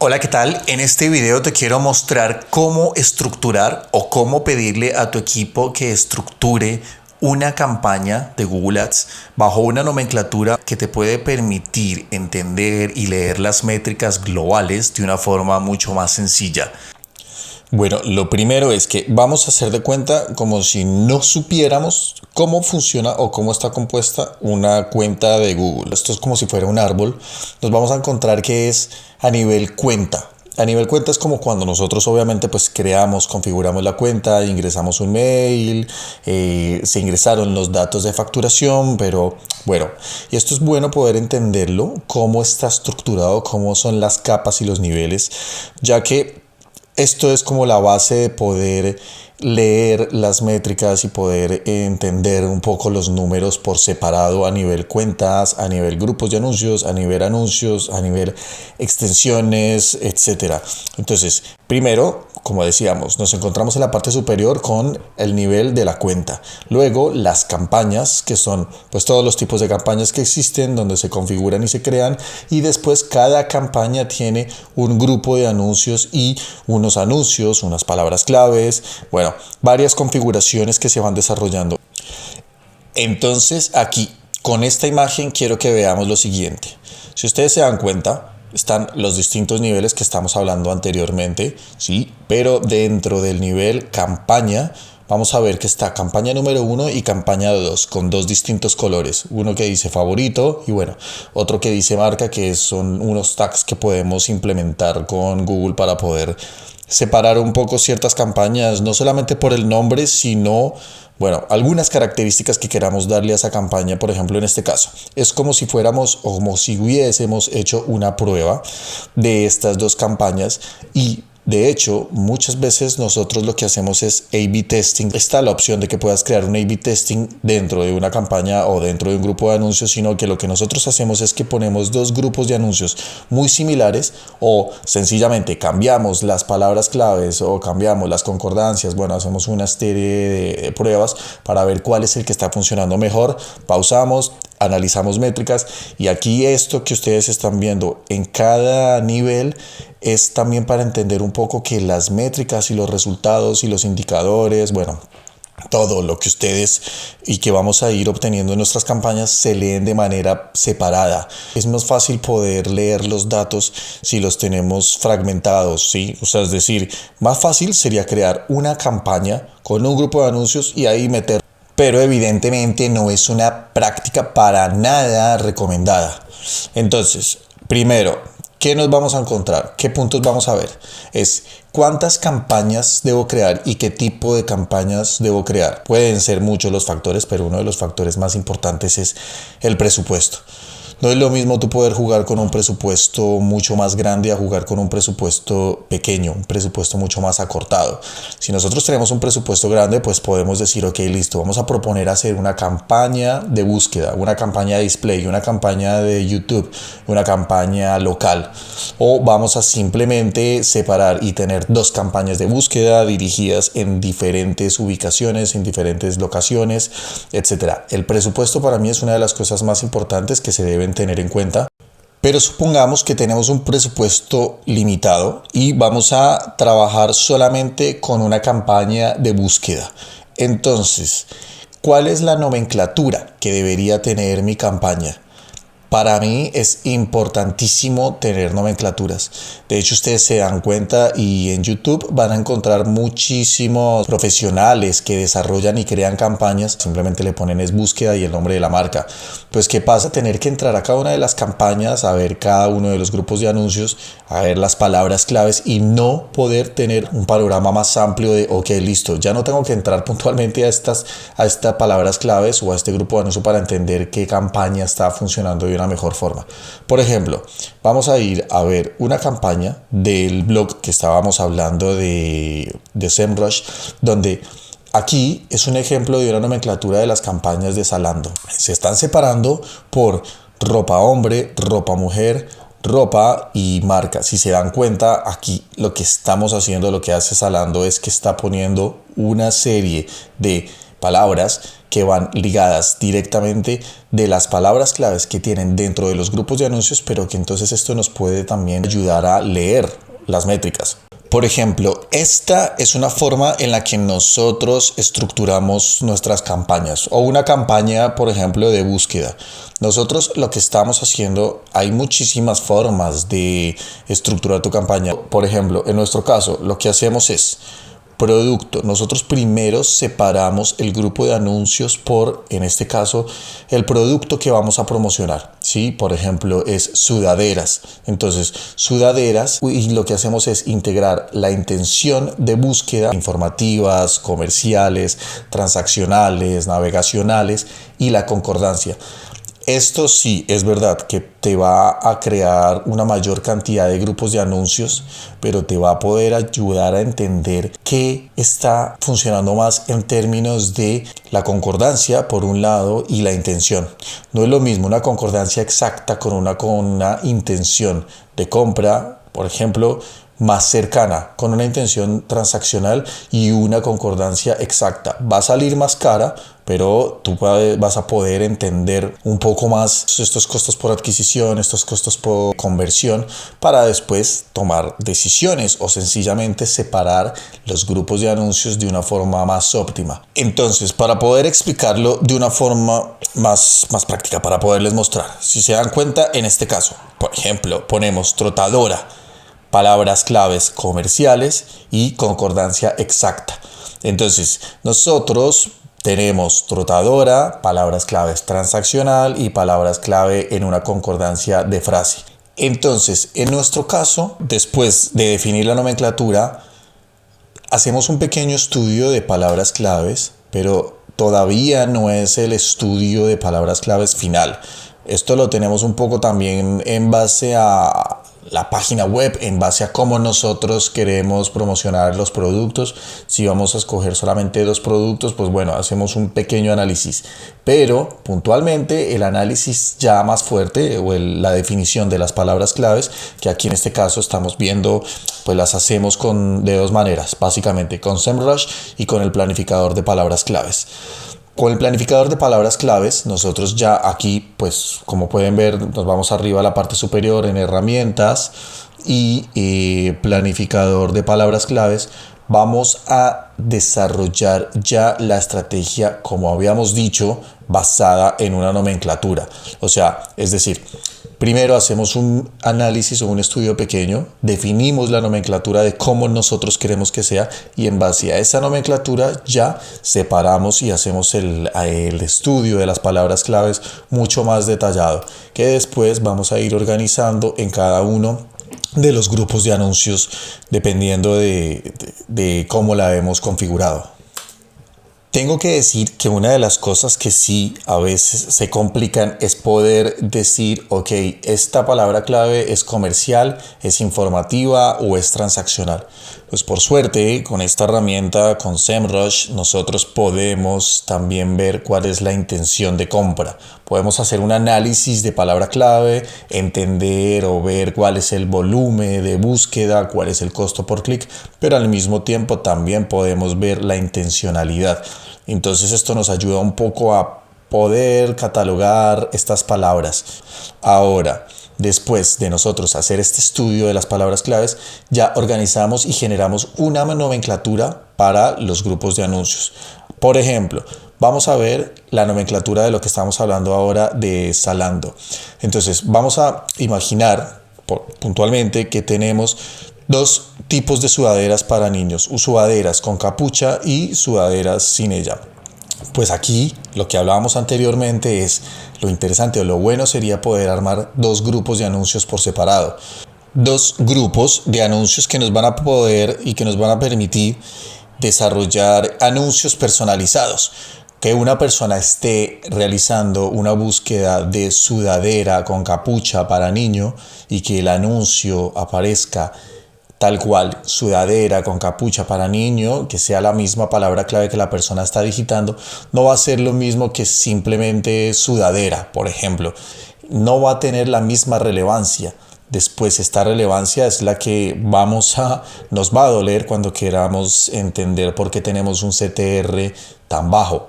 Hola, ¿qué tal? En este video te quiero mostrar cómo estructurar o cómo pedirle a tu equipo que estructure una campaña de Google Ads bajo una nomenclatura que te puede permitir entender y leer las métricas globales de una forma mucho más sencilla. Bueno, lo primero es que vamos a hacer de cuenta como si no supiéramos cómo funciona o cómo está compuesta una cuenta de Google. Esto es como si fuera un árbol. Nos vamos a encontrar que es a nivel cuenta. A nivel cuenta es como cuando nosotros obviamente pues creamos, configuramos la cuenta, ingresamos un mail, se ingresaron los datos de facturación, pero bueno, y esto es bueno poder entenderlo, cómo está estructurado, cómo son las capas y los niveles, ya que esto es como la base de poder leer las métricas y poder entender un poco los números por separado a nivel cuentas, a nivel grupos de anuncios, a nivel extensiones, etcétera. Entonces, primero, como decíamos, nos encontramos en la parte superior con el nivel de la cuenta. Luego, las campañas, que son pues todos los tipos de campañas que existen, donde se configuran y se crean. Y después, cada campaña tiene un grupo de anuncios y unos anuncios, unas palabras claves, bueno, varias configuraciones que se van desarrollando. Entonces, aquí, con esta imagen, quiero que veamos lo siguiente. Si ustedes se dan cuenta, están los distintos niveles que estamos hablando anteriormente, ¿sí? Pero dentro del nivel campaña, vamos a ver que está campaña número 1 y campaña 2 con dos distintos colores. Uno que dice favorito y bueno, otro que dice marca, que son unos tags que podemos implementar con Google para poder separar un poco ciertas campañas, no solamente por el nombre, sino bueno, algunas características que queramos darle a esa campaña. Por ejemplo, en este caso, es como si fuéramos o como si hubiésemos hecho una prueba de estas dos campañas y de hecho, muchas veces nosotros lo que hacemos es A/B testing. Está la opción de que puedas crear un A/B testing dentro de una campaña o dentro de un grupo de anuncios, sino que lo que nosotros hacemos es que ponemos dos grupos de anuncios muy similares o sencillamente cambiamos las palabras claves o cambiamos las concordancias. Bueno, hacemos una serie de pruebas para ver cuál es el que está funcionando mejor. Pausamos, analizamos métricas y aquí esto que ustedes están viendo en cada nivel es también para entender un poco que las métricas y los resultados y los indicadores, bueno, todo lo que ustedes y que vamos a ir obteniendo en nuestras campañas se leen de manera separada. Es más fácil poder leer los datos si los tenemos fragmentados, ¿sí? O sea, es decir, más fácil sería crear una campaña con un grupo de anuncios y ahí meter. Pero evidentemente no es una práctica para nada recomendada. Entonces, primero, ¿qué nos vamos a encontrar? ¿Qué puntos vamos a ver? Es cuántas campañas debo crear y qué tipo de campañas debo crear. Pueden ser muchos los factores, pero uno de los factores más importantes es el presupuesto. No es lo mismo tú poder jugar con un presupuesto mucho más grande a jugar con un presupuesto pequeño, un presupuesto mucho más acortado. Si nosotros tenemos un presupuesto grande, pues podemos decir, ok, listo, vamos a proponer hacer una campaña de búsqueda, una campaña de display, una campaña de YouTube, una campaña local. O vamos a simplemente separar y tener dos campañas de búsqueda dirigidas en diferentes ubicaciones, en diferentes locaciones, etc. El presupuesto para mí es una de las cosas más importantes que se deben tener en cuenta. Pero supongamos que tenemos un presupuesto limitado y vamos a trabajar solamente con una campaña de búsqueda. Entonces, ¿cuál es la nomenclatura que debería tener mi campaña? Para mí es importantísimo tener nomenclaturas. De hecho, ustedes se dan cuenta y en YouTube van a encontrar muchísimos profesionales que desarrollan y crean campañas. Simplemente le ponen es búsqueda y el nombre de la marca. Pues, ¿qué pasa? Tener que entrar a cada una de las campañas, a ver cada uno de los grupos de anuncios, a ver las palabras claves y no poder tener un panorama más amplio de, ok, listo, ya no tengo que entrar puntualmente a estas palabras claves o a este grupo de anuncios para entender qué campaña está funcionando bien mejor forma. Por ejemplo, vamos a ir a ver una campaña del blog que estábamos hablando de SEMrush, donde aquí es un ejemplo de una nomenclatura de las campañas de Zalando. Se están separando por ropa hombre, ropa mujer, ropa y marca. Si se dan cuenta, aquí lo que estamos haciendo, lo que hace Zalando es que está poniendo una serie de palabras que van ligadas directamente de las palabras claves que tienen dentro de los grupos de anuncios, pero que entonces esto nos puede también ayudar a leer las métricas. Por ejemplo, esta es una forma en la que nosotros estructuramos nuestras campañas o una campaña, por ejemplo, de búsqueda. Nosotros lo que estamos haciendo, hay muchísimas formas de estructurar tu campaña. Por ejemplo, en nuestro caso, lo que hacemos es producto. Nosotros primero separamos el grupo de anuncios por, en este caso, el producto que vamos a promocionar. ¿Sí? Por ejemplo, es sudaderas. Entonces, sudaderas, y lo que hacemos es integrar la intención de búsqueda, informativas, comerciales, transaccionales, navegacionales y la concordancia. Esto sí es verdad que te va a crear una mayor cantidad de grupos de anuncios, pero te va a poder ayudar a entender qué está funcionando más en términos de la concordancia por un lado y la intención. No es lo mismo una concordancia exacta con una intención de compra, por ejemplo, más cercana, con una intención transaccional y una concordancia exacta. Va a salir más cara, pero tú vas a poder entender un poco más estos costos por adquisición, estos costos por conversión, para después tomar decisiones o sencillamente separar los grupos de anuncios de una forma más óptima. Entonces, para poder explicarlo de una forma más práctica, para poderles mostrar, si se dan cuenta, en este caso, por ejemplo, ponemos trotadora, palabras claves comerciales y concordancia exacta. Entonces, nosotros tenemos trotadora, palabras claves transaccional y palabras clave en una concordancia de frase. Entonces, en nuestro caso, después de definir la nomenclatura, hacemos un pequeño estudio de palabras claves, pero todavía no es el estudio de palabras claves final. Esto lo tenemos un poco también en base a la página web, en base a cómo nosotros queremos promocionar los productos. Si vamos a escoger solamente 2 productos, pues bueno, hacemos un pequeño análisis. Pero puntualmente el análisis ya más fuerte o la definición de las palabras claves, que aquí en este caso estamos viendo, pues las hacemos de 2 maneras, básicamente con SEMrush y con el planificador de palabras claves. Con el planificador de palabras claves, nosotros ya aquí, pues como pueden ver, nos vamos arriba a la parte superior en herramientas y planificador de palabras claves. Vamos a desarrollar ya la estrategia, como habíamos dicho, basada en una nomenclatura. O sea, es decir, primero hacemos un análisis o un estudio pequeño, definimos la nomenclatura de cómo nosotros queremos que sea y en base a esa nomenclatura ya separamos y hacemos el estudio de las palabras claves mucho más detallado, que después vamos a ir organizando en cada uno de los grupos de anuncios dependiendo de cómo la hemos configurado. Tengo que decir que una de las cosas que sí a veces se complican es poder decir, ok, esta palabra clave es comercial, es informativa o es transaccional. Pues por suerte, con esta herramienta, con SEMrush, nosotros podemos también ver cuál es la intención de compra. Podemos hacer un análisis de palabra clave, entender o ver cuál es el volumen de búsqueda, cuál es el costo por clic, pero al mismo tiempo también podemos ver la intencionalidad. Entonces esto nos ayuda un poco a poder catalogar estas palabras. Ahora, después de nosotros hacer este estudio de las palabras claves, ya organizamos y generamos una nomenclatura para los grupos de anuncios. Por ejemplo, vamos a ver la nomenclatura de lo que estamos hablando ahora de Zalando. Entonces, vamos a imaginar puntualmente que tenemos 2 tipos de sudaderas para niños, sudaderas con capucha y sudaderas sin ella. Pues aquí lo que hablábamos anteriormente es lo interesante o lo bueno sería poder armar 2 grupos de anuncios por separado. 2 grupos de anuncios que nos van a poder y que nos van a permitir desarrollar anuncios personalizados. Que una persona esté realizando una búsqueda de sudadera con capucha para niño y que el anuncio aparezca tal cual, sudadera con capucha para niño, que sea la misma palabra clave que la persona está digitando, no va a ser lo mismo que simplemente sudadera, por ejemplo. No va a tener la misma relevancia. después esta relevancia es la que nos va a doler cuando queramos entender por qué tenemos un CTR tan bajo.